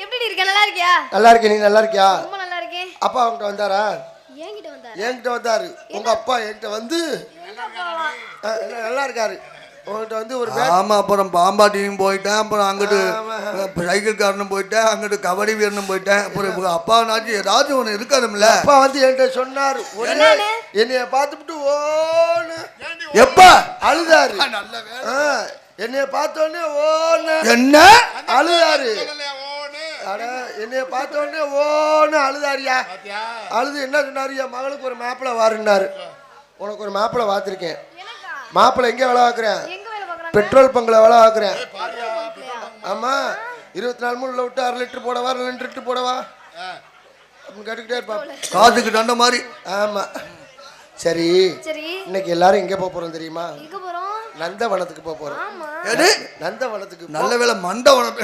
எப்படி இருக்க? நல்லா இருக்கியா? நல்லா இருக்கேன். நீ நல்லா இருக்கியா? ரொம்ப நல்லா இருக்கேன். அப்பா அவன்கிட்ட வந்தாரா? என்கிட்ட வந்தாரு. உங்க அப்பா என்கிட்ட வந்து நல்லா இருக்காரு. உங்ககிட்ட வந்து ஒரு ஆமா. அப்புறம் பாம்பாட்டியும் போயிட்டேன். அப்புறம் அங்கிட்டு சைக்கிள் காரனும் போயிட்டேன். அங்கிட்டு கபடி வீரனும் போயிட்டேன். அப்புறம் அப்பா நாச்சு ஏதாச்சும் ஒன்று இருக்காதுல்ல. அப்பா வந்து என்கிட்ட சொன்னாரு, என்னைய பார்த்துட்டு ஓன்னு எப்ப அழுதாரு. என்னைய பார்த்தோன்னே ஓன்னு என்ன அழுதாரு. என்னைய பார்த்தோன்னே ஓன்னு அழுதாரியா. அழுது என்ன சொன்னாரியா, மகளுக்கு ஒரு மாப்பிள்ளை வாருன்னாரு. உனக்கு ஒரு மாப்பிள்ளை பார்த்துருக்கேன். மாப்பிள்ளை எங்கே வேலை பார்க்குறேன்? பெட்ரோல் பங்கில் வேலை பார்க்குறேன். ஆமா, 24 மூணு விட்டு 1/2 லிட்டர் போடவா 2 லிட்டர் போடவா அப்படின்னு கேட்டுக்கிட்டே இருப்பான். காதுக்கு தண்ட மாதிரி. ஆமா. சரி, இன்னைக்கு எல்லாரும் எங்கே போக போறோம் தெரியுமா? நந்தவனத்துக்கு போக போறோம். நந்தவனத்துக்கு. நல்ல வேலை மண்டவனம்.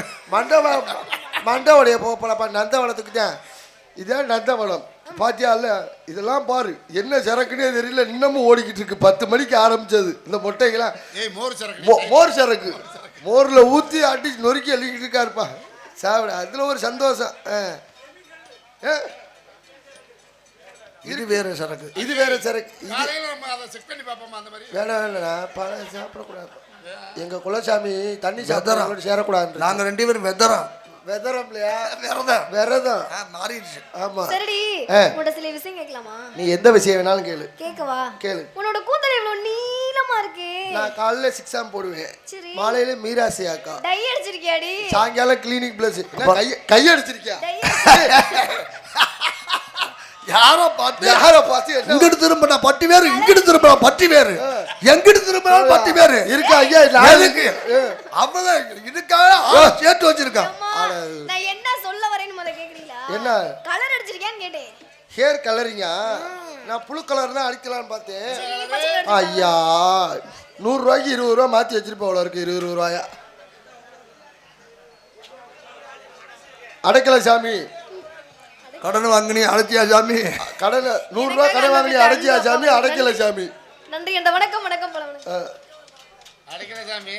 மண்டவடைய போக போறப்ப நந்தவனத்துக்கு தான். இதான் நந்தவனம். பாத்தியா இல்ல? இதெல்லாம் பாரு, என்ன சரக்குன்னே தெரியல, இன்னமும் ஓடிக்கிட்டு இருக்கு. 10 மணிக்கு ஆரம்பிச்சது இந்த மொட்டைகளாம். மோர் சரக்கு. மோர்ல ஊத்தி அடிச்சு நொறுக்கி அள்ளிக்கிட்டு இருக்காருப்பா. சாப்பிட அதுல ஒரு சந்தோஷம். இது வேற சரக்கு. இது வேற சரக்கு. வேணாம், பழம் சாப்பிடக்கூடாது. எங்க குலசாமி தண்ணி சாப்பிட சேரக்கூடாது. நாங்க 2 பேரும் வெதரம். வெதரம் இல்லையா? விரதம் மாறிடுச்சு. ஆமா. சரிடி, உன்கிட்ட சில விஷயம் கேட்கலாமா? நீ எந்த விஷயம் வேணாலும் கேளு. கேட்கவா? கேளு. உன்னோட கூந்தல் இவ்வளவு நீளமா இருக்கே. நான் காலையில 6 போடுவேன். மாலையில மீராசியாக்கா. டை அடிச்சிருக்கியாடி? சாயங்காலம் கிளினிக் பிளஸ். கை அடிச்சிருக்கியா? யாரோ பார்த்து இங்கிட்டு திரும்பினா பட்டி வேறு, இங்கிட்டு திரும்பினா பட்டி வேறு, எங்கிட்டு திரும்பினா பட்டி வேறு இருக்கா? ஐயா அவ்வளவுதான். இதுக்காக சேர்த்து வச்சிருக்கான். நான் என்ன சொல்ல வரேன்னு முதல்ல கேக்குறீங்களா? என்ன கலர் அடிச்சிருக்கியான்னு கேட்டேன். ஹேர் கலரிங்கா? நான் புளு கலர் தான் அடிக்கலாம்னு பார்த்தேன். ஐயா, 100 ரூபாய்க்கு 20 ரூபா மாத்தி வச்சிருப்பேன். அவ்வளோ இருக்கு. 20 ரூபாயா அடைக்கல சாமி. கடன் வாங்கினி அடைச்சியா சாமி? கடன் 100 ரூபா கடன் வாங்கினி அடைச்சியா சாமி? அடைக்கல சாமி. நன்றி. அந்த வணக்கம் வணக்கம் போல அடைக்கல சாமி.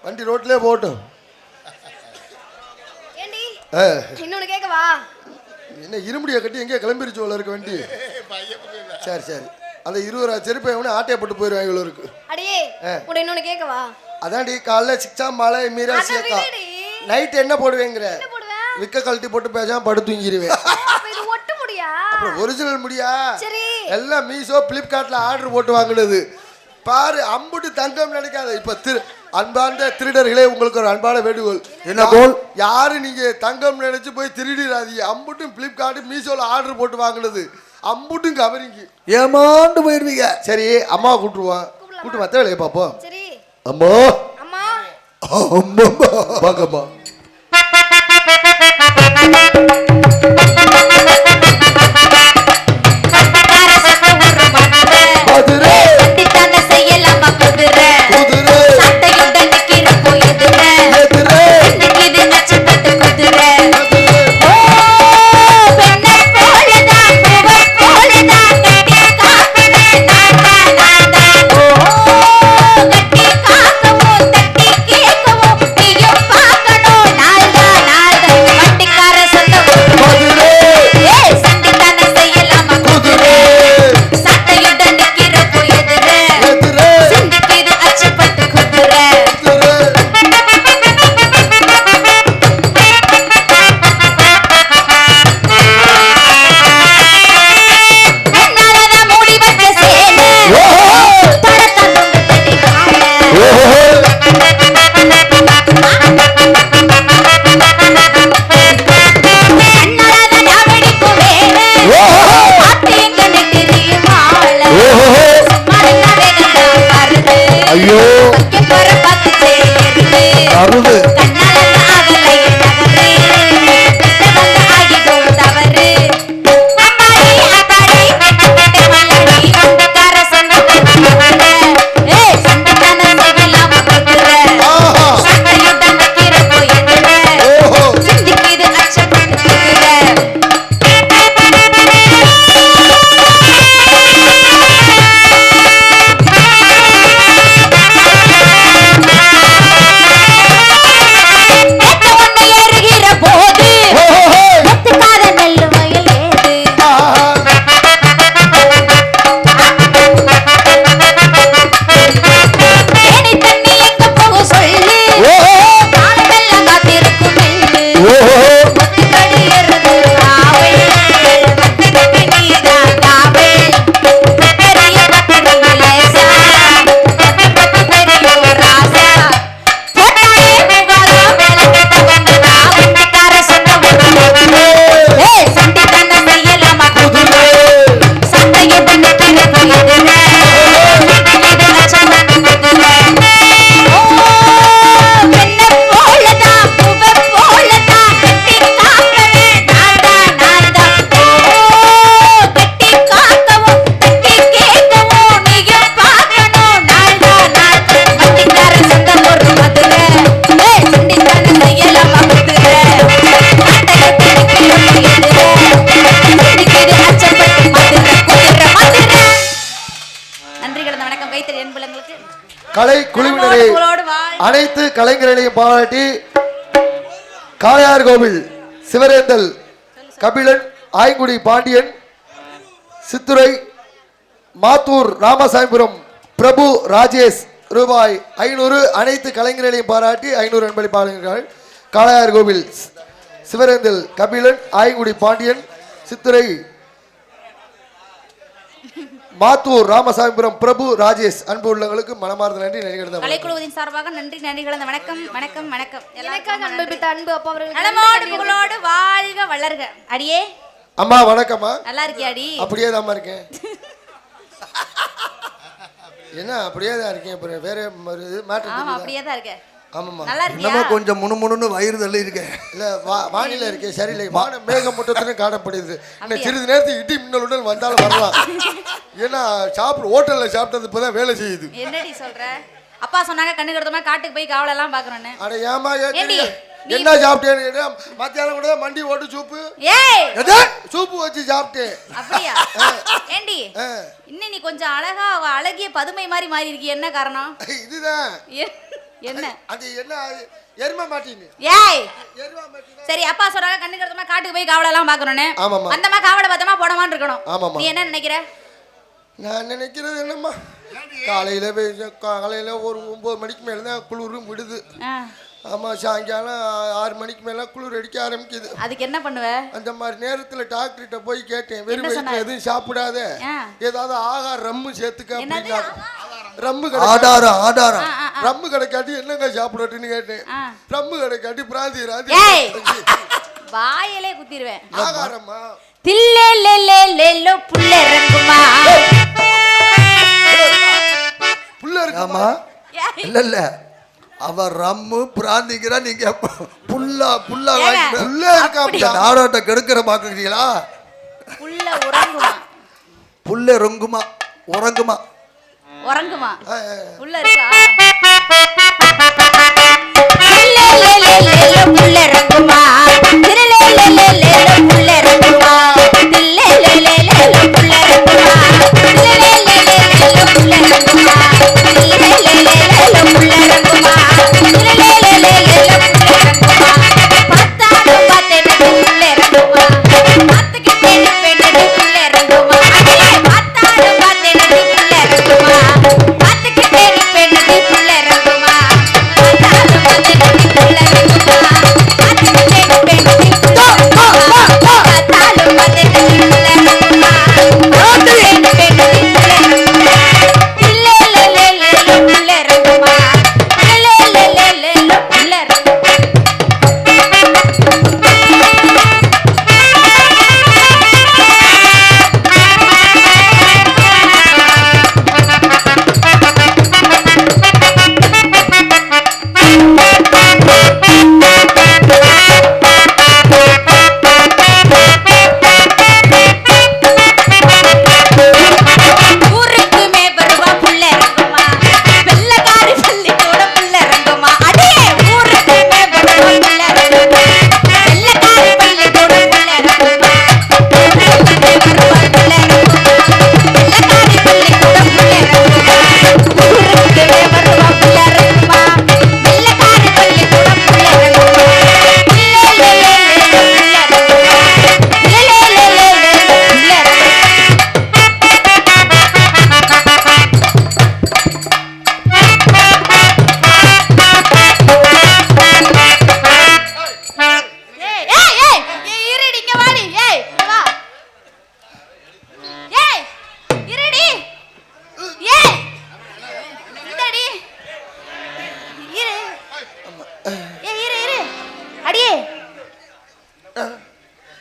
வண்டி ரோட்லயே போட்டும். ஏண்டி இன்னொன்னு கேட்கவா? என்ன இருமுடியை கட்டி எங்கே கிளம்பிருச்சு போல இருக்கு வண்டி. சரி சரி, அந்த 20 ரூபா செருப்பை எவனே ஆட்டையை போட்டு போயிடுவாங்க இவ்வளோ இருக்கு. அடியே உட இன்னொன்னு கேட்கவா? அதான்டி காலைல 6 மாலை மீராசியாக்கா. நைட் என்ன போடுவேங்கிற? விக்க கழட்டி போட்டு பேசாம படு தூங்கிடுவேன். இது ஒட்டு முடியா? அப்புறம் ஒரிஜினல் முடியா? சரி, எல்லாம் மீஷோ பிளிப்கார்ட்ல ஆர்டர் போட்டு வாங்கினது. பாரு, அம்புட்டு தங்கம் நினைக்காத. இப்ப அன்பார்ந்த திருடர்களே, உங்களுக்கு ஒரு அன்பான வேண்டுகோள். என்ன கோல்? யாரு நீங்க தங்கம் நினைச்சு போய் திருடிடாதீங்க. அம்புட்டும் பிளிப்கார்ட் மீஷோல ஆர்டர் போட்டு வாங்கினது. அம்புட்டும் கவரிங்க, ஏமாண்டு போயிருவீங்க. சரி, அம்மா கூட்டுருவான். கூட்டு மத்த வேலையை பார்ப்போம். சரி. அம்மா அம்மா அம்மா வாங்கம்மா. கட்டி காக்கவும் தட்டி கேட்கவும் நீயும் பார்க்கணும். கலை குழுவினரை அனைத்து கலைஞர்களையும் பாராட்டி காளையார் கோவில் சிவரேந்தல் கபிலன் ஆய்குடி பாண்டியன் சித்துரை மாத்தூர் ராமசாமிபுரம் பிரபு ராஜேஷ் ரூபாய் 500 அனைத்து கலைஞர்களையும் பாராட்டி 500 அன்பளிப்பாளர்கள். காளையார் கோவில் சிவரேந்தல் கபிலன் ஆய்குடி பாண்டியன் சித்துரை மாத்தூர் ராமசாமிபுரம் பிரபு ராஜேஷ் அன்பு உள்ளங்களுக்கு மனமார்ந்த நன்றி நன்றி. கலைக்குழுவின் சார்பாக நன்றி நன்றிகள். வணக்கம் வணக்கம் வணக்கம். எனக்காக அன்பளித்த அன்பு அப்பா அவர்களுக்கு நலமோடு புகழோடு வாழ்க வளர்க. அடியே அம்மா வணக்கம்மா. நல்லா இருக்கியாடி? அப்படியே தான்மா இருக்கேன். என்ன அப்படியே தான் இருக்கேன். அப்புறம் வேற மேட்டர். ஆமா அப்படியே தான் இருக்கேன். ஆமாம்மா. நல்லா இருக்கியா? இன்னமும் கொஞ்சம் முணுமுணுன்னு வயிறு தள்ளி இருக்கேன். இல்ல வானிலை இருக்கேன் சரியில்லை. வான மேகமூட்டத்திலும் காணப்படுது. இன்னும் சிறிது நேரத்துக்கு இடி மின்னலுடன் வந்தாலும் வரலாம். ஏன்னா ஹோட்டல்ல சாப்பிட்டது இப்பதான் வேலை செய்யுது. என்னடி சொல்ற? அப்பா சொன்னாங்க கண்ணு கருத்தமா காட்டுக்கு போய் காவலை எல்லாம் பாக்குறேன்னு. அட ஏமா என்ன சாப்பிட்டேன்னு மத்தியானம் கூட மண்டி ஓட்டு சூப்பு சூப்பு வச்சு சாப்பிட்டேன். அப்படியா? ஏண்டி இன்னும் நீ கொஞ்சம் அழகா அழகிய பதுமை மாதிரி மாறி இருக்கீ, என்ன காரணம்? இதுதான் என்ன அது என்ன எருமை மாட்டின்னு. ஏய் சரி, அப்பா சொல்றாங்க கண்ணு கருத்தமா காட்டுக்கு போய் காவலை எல்லாம் பாக்குறோன்னு. அந்த மாதிரி காவலை பத்தமா போடமான்னு இருக்கணும். நீ என்ன நினைக்கிற? நான் நினைக்கிறது என்னம்மா, காலையில ஒரு 9 மணிக்கு மேல தான் குளிரும் விடுது. ஆமா, சாயங்காலம் 6 மணிக்கு மேல குளிர் அடிக்க ஆரம்பிக்குது. அதுக்கு என்ன பண்ணுவ? அந்த மாதிரி நேரத்துல டாக்டர்கிட்ட போய் கேட்டேன், வெறும் வயிற்றுல எதுவும் சாப்பிடாத, ஏதாவது ஆகாரம் ரம்மு சேர்த்துக்க அப்படின்னா. ரம்மு ஆதாரம் ரம்மு கடைக்காட்டி என்னங்க சாப்பிடட்டுன்னு கேட்டேன். ரம்மு கடைக்காட்டி பிராந்தி ராந்தி வாயிலே குத்திடுவேன். ஆகாரமா தில்லேலேலேலேலோ புள்ள இருக்குமா? புள்ள இருக்குமா? இல்ல இல்ல, அவ ரம்மு பிராந்திக்கிறா, நீங்க புல்லா புல்லா புல்ல இருக்கா? நாடோட்ட கெடுக்கிற பாக்குறீங்களா? புல்ல உறங்குமா? புல்ல ரொங்குமா உறங்குமா? உறங்குமா? புல்ல இருக்கா? புல்ல இறங்குமா? புல்ல இறங்குமா?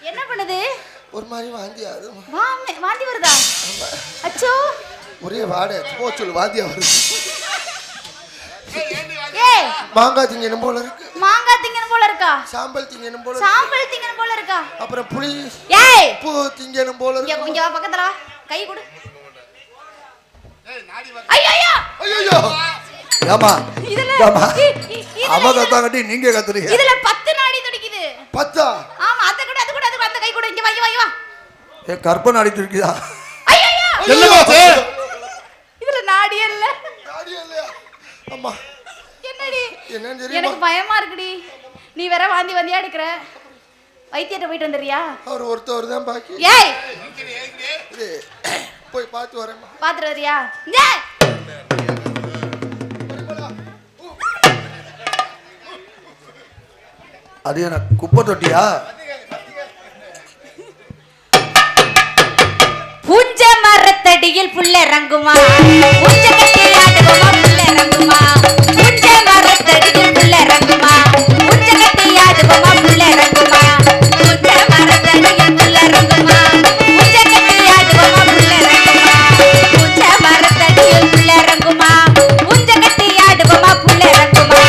என்ன பண்ணுது? ஒரு மாதிரி வாந்தி ஆகுது. வாந்தி வருதா? அச்சோ, ஒரே வாடை போச்சல் வாந்தியா வருது. ஏய், மாங்காய் திங்கணும் போல இருக்கு. மாங்காய் திங்கணும் போல இருக்கா? சாம்பல் திங்கணும் போல. சாம்பல் திங்கணும் போல இருக்கா? அப்புறம் புளி ஏய் பூ திங்கணும் போல இருக்கு. இங்க வா, பக்கத்துல வா, கை கொடு. ஐயோ ஐயோ, ஏமா இதுல அவ கத்தாங்கட்டி நீங்க கத்துறீங்க. இதுல 10 நாடி துடிக்குது. 10? ஆமா, அது கூட அந்த கை கொடு. இங்க வா. ஏ கற்பனை நாடி துடிக்குதா? ஐயோ என்னங்க இதுல நாடி இல்ல. நாடி இல்லையா? பயமா இருக்குடி. நீ வேற வாந்தி வந்தியா எடுக்கிற. வைத்தியத்தை போயிட்டு வந்துறியா? அவர் ஒருத்தவர் தான் பாக்கி. ஏய் போய் பார்த்து வரேன். பாத்துட்டு வரியா? அது என்ன குப்பை தொட்டியா? புஞ்ச மரத்தடியில் புள்ள இறங்குமா, புஞ்ச கட்டி ஆடுவோமா புள்ள இறங்குமா, புஞ்ச மரத்தடியில் புள்ள இறங்குமா, புஞ்ச கட்டி ஆடுவோமா புள்ள இறங்குமா, புஞ்ச மரத்தடியில் புள்ள இறங்குமா, புஞ்ச கட்டி ஆடுவோமா புள்ள இறங்குமா, புஞ்ச மரத்தடியில் புள்ள இறங்குமா, புஞ்ச கட்டி ஆடுவோமா புள்ள இறங்குமா,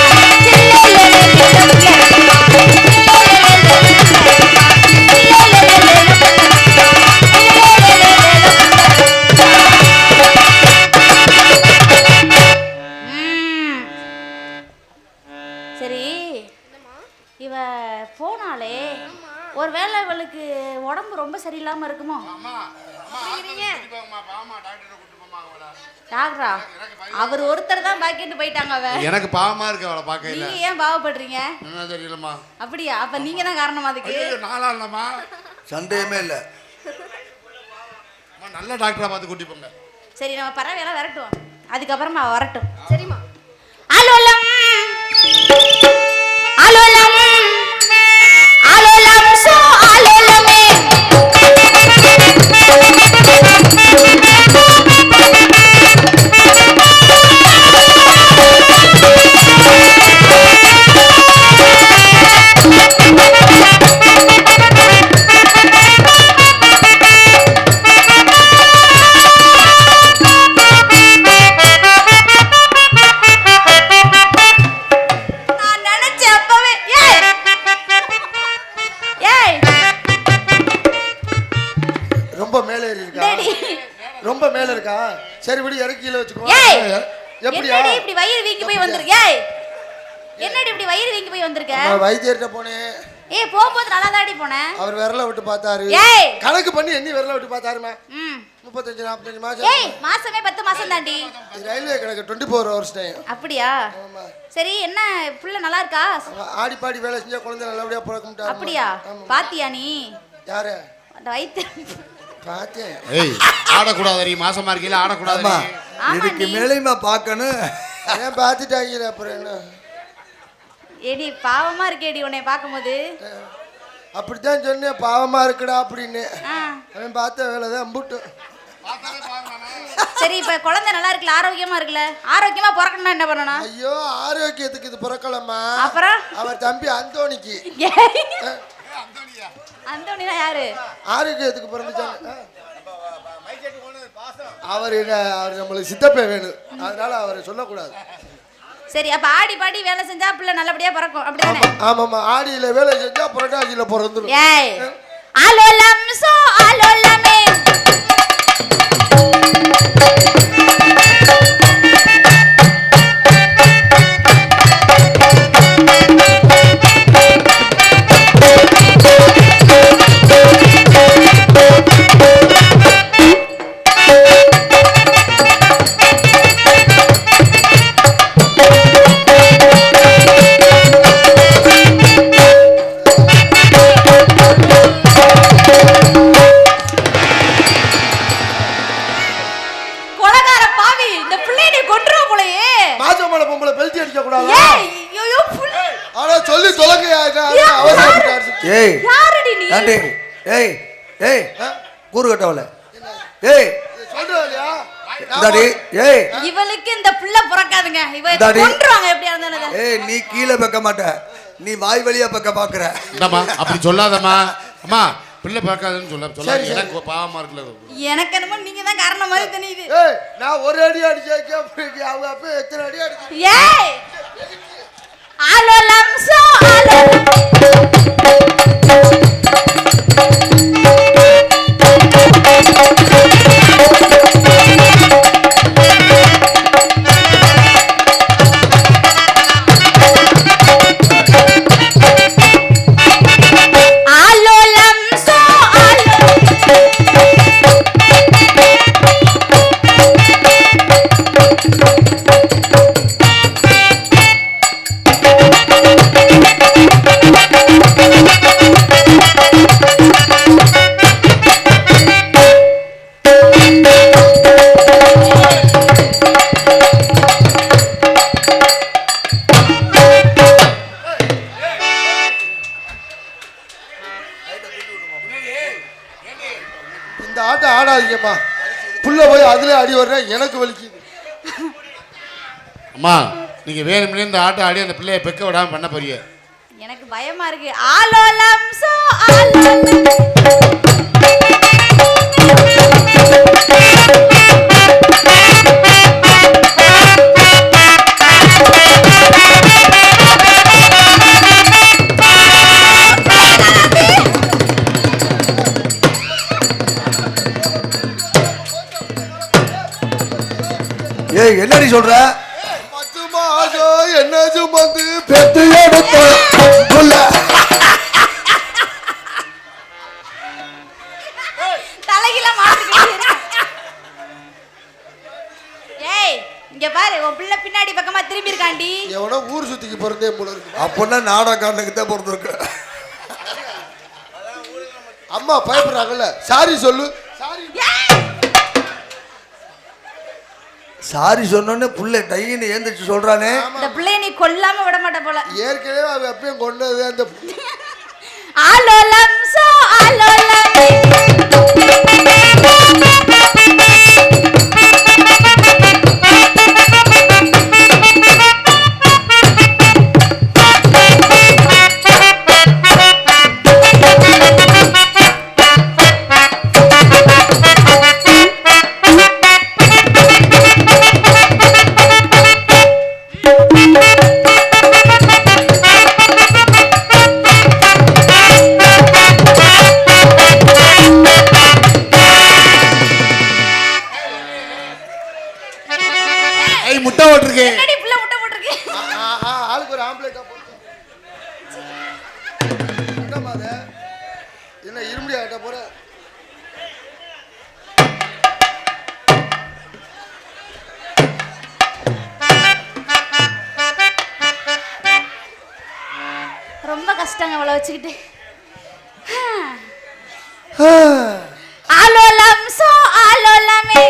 சரி இவ போனாலே ஒருவேளை இவளுக்கு உடம்பு ரொம்ப சரியில்லாம இருக்குமோ? டாக்டரா அவர் ஒருத்தர் தான் பாக்கிட்டு போயிட்டாங்க. அவ எனக்கு பாவமா இருக்கு அவளை பார்க்க. நீங்க ஏன் பாவப்படுறீங்க? என்ன தெரியலம்மா. அப்படியா? அப்ப நீங்க தான் காரணம் அதுக்கு. நாளா இல்லம்மா, சந்தேகமே இல்ல. நல்ல டாக்டரா பார்த்து கூட்டி போங்க. சரி நம்ம பறவையெல்லாம் விரட்டுவோம், அதுக்கப்புறமா வரட்டும். சரிம்மா. அலோலம் அலோலம் அலோலம் சோ அலோலமே ரொம்ப மேல இருக்கா? சரி விடு, இறக்கி கீழ வச்சுக்கோ. எப்படியா இப்படி வயிறு வீங்கி போய் வந்திருக்க? என்னடி இப்படி வயிறு வீங்கி போய் வந்திருக்க? நான் வைத்தியர்ட்ட போனேன். போகும்போது நல்லா தாடி போனேன். அவர் விரல விட்டு பார்த்தாரு. கணக்கு பண்ணி எண்ணி விரல விட்டு பார்த்தாருமா. 35 45 மாசம். மாசமே 10 மாசம் தாண்டி. ரயில்வே கணக்கு 24 ஹவர்ஸ் டைம். அப்படியா? சரி என்ன புள்ள நல்லா இருக்கா? ஆடி பாடி வேலை செஞ்சா குழந்தை நல்லபடியா பிறக்கும்டா. அப்படியா? பாத்தியா நீ? யாரு? அந்த வைத்தியர் பாத்தேன். ஏய் ஆடக்கூடாதடி, மாசமா இருக்கீல ஆடக்கூடாதுமா. இதுக்கு மேலேயுமா பார்க்கணும்? ஏன் பார்த்துட்டாங்க அப்புறம் என்ன? ஏடி பாவமா இருக்கேடி உன்னை பார்க்கும்போது. அப்படித்தான் சொன்னேன், பாவமா இருக்குடா அப்படின்னு. அவன் பார்த்த வேலை தான் அம்புட்டு. சரி இப்ப குழந்தை நல்லா இருக்குல்ல, ஆரோக்கியமா இருக்குல்ல? ஆரோக்கியமா பிறக்கணும்னா என்ன பண்ணணும்? ஐயோ ஆரோக்கியத்துக்கு இது பிறக்கலாமா? அப்புறம் அவர் தம்பி அந்தோணிக்கு. அந்தோணினா யாரு? ஆரோக்கியத்துக்கு பிறந்துச்சாங்க. அவர் நம்மளுக்கு சித்தப்பே வேணும், அதனால அவரை சொல்லக்கூடாது. சரி அப்ப ஆடி பாடி வேலை செஞ்சா பிள்ளை நல்லபடியா பிறக்கும், அப்படிதானே? ஆமாமா, ஆடியில வேலை செஞ்சா புரட்டாசியில பிறந்துடும். ஏய் அலோலம் சோ அலோலமே ஏய் யாரடி நீ? ஏய் ஏய் கூறு கட்டவல. ஏய் சொல்றலையா? டாடி ஏய் இவளுக்கு இந்த புள்ள பிறக்காதுங்க, இவ கொன்றுவாங்க எப்படியா இருந்தாலும். ஏய் நீ கீழ பக்க மாட்ட, நீ வாய் வழியா பக்க பாக்குற. அம்மா அப்படி சொல்லாதம்மா. அம்மா பிள்ளை பார்க்காதுன்னு சொல்ல எனக்கு பாவமா இருக்குல. எனக்கு என்னமோ நீங்க தான் காரணம் மாதிரி தெரியுது. ஏய் நான் ஒரு அடி அடிச்சேன், அவங்க அப்ப எத்தனை அடி அடிச்சு? ஏய் அலோலம் சோ அலோலம் இந்த ஆட்டம் ஆடாதீங்கம்மா. புள்ள போய் அதுல அடி வர்றேன், எனக்கு வலிக்குது. அம்மா நீங்க வேணும்னே இந்த ஆட்டம் ஆடி அந்த பிள்ளைய பெக்க விடாம பண்ண போறீங்க. எனக்கு பயமா இருக்கு. ஆலோலம் சோ ஆலோலம். ஏய் என்னடி சொல்ற? பத்து மாசம் என்ன சுமந்து பெத்து எடுத்த புள்ள. தலையில மாட்டிக்கிட்டு. ஏய் இங்க பாரு, உன் பிள்ளை பின்னாடி பக்கமா திரும்பி இருக்காண்டி. எவனோ ஊர் சுத்திக்கு பிறந்தே போல இருக்கு. அப்பன்னா நாடகாண்டனுக்கு தான் பிறந்திருக்கு. அம்மா பயப்படுறாங்கல்ல, சாரி சொல்லு. சாரி சாரி சொன்னோன்னே புள்ள டைன்னு ஏந்திரிச்சு சொல்றானே. இந்த பிள்ளைய நீ கொல்லாம விட மாட்ட போல. ஏற்கனவே அவ எப்பயும் கொண்டது அந்த ஆலோலம் சோ ஆலோலம். முட்டை ஓட்டிருக்கு. என்னடி புள்ள முட்டை போட்டுருக்கு? ஆளுக்கு ஒரு ஆம்பளைட்டா போட்டு என்னம்மா அது? என்ன இருமுடி ஆட்ட போற? ரொம்ப கஷ்டங்க அவளை வச்சுக்கிட்டு. ஆலோலம் so ஆலோலமே.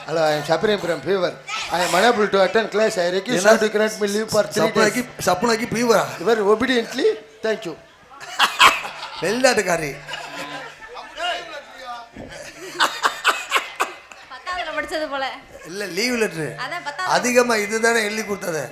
Hello, I am suffering from fever. I am unable to attend class. I request you to grant me leave for 3 days. சப்புனாக்கி பீவரா? Very obediently, thank you. வெளிநாட்டுக்காரி. பத்தாவதுல படிச்சது போல. இல்ல லீவ் லெட்டர். அதான் பத்தாவது. அதிகமா இதுதானே எழுதி கொடுத்தது.